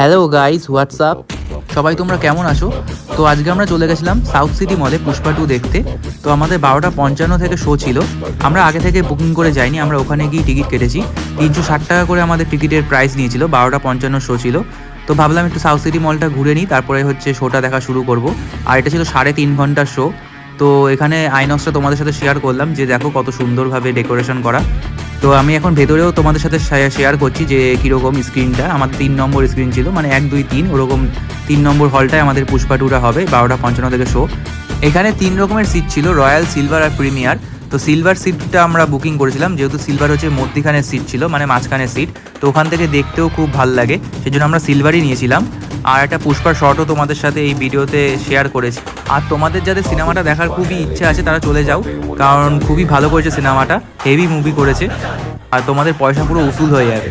Hello guys, WhatsApp. সবাই তোমরা কেমন আছো? তো আজকে আমরা চলে গেছিলাম সাউথ সিটি মলে পুষ্পা 2 দেখতে। তো আমাদের 12:55 থেকে শো ছিল। আমরা আগে থেকে বুকিং করে যাইনি, আমরা ওখানে গিয়ে টিকিট কেটেছি। 360 টাকা করে আমাদের টিকিটের প্রাইস নিয়েছিল। 12:55 শো ছিল। তো ভাবলাম একটু সাউথ সিটি মলটা ঘুরে নিই, তারপরে হচ্ছে শোটা দেখা শুরু করব। আর এটা ছিল 3.5 ঘন্টার শো। তো এখানে আইনক্সটা তোমাদের সাথে শেয়ার করলাম যে দেখো কত সুন্দরভাবে ডেকোরেশন করা। তো আমি এখন ভেতরেও তোমাদের সাথে শেয়ার করছি যে কীরকম স্ক্রিনটা। আমার 3 নম্বর স্ক্রিন ছিল, মানে 1, 2, 3 ওরকম 3 নম্বর হলটায় আমাদের পুষ্পা 2টা হবে। 12:55 থেকে শো। এখানে 3 রকমের সিট ছিল, রয়্যাল, সিলভার আর প্রিমিয়ার। তো সিলভার সিটটা আমরা বুকিং করেছিলাম, যেহেতু সিলভার হচ্ছে মধ্যিখানের সিট ছিল, মানে মাঝখানের সিট। তো ওখান থেকে দেখতেও খুব ভালো লাগে, সেই জন্য আমরা সিলভারই নিয়েছিলাম। আর একটা পুষ্পার শটও তোমাদের সাথে এই ভিডিওতে শেয়ার করেছি। আর তোমাদের যাদের সিনেমাটা দেখার খুবই ইচ্ছে আছে তারা চলে যাও, কারণ খুবই ভালো করেছে সিনেমাটা, হেভি মুভি করেছে। আর তোমাদের পয়সা পুরো উসুল হয়ে যাবে।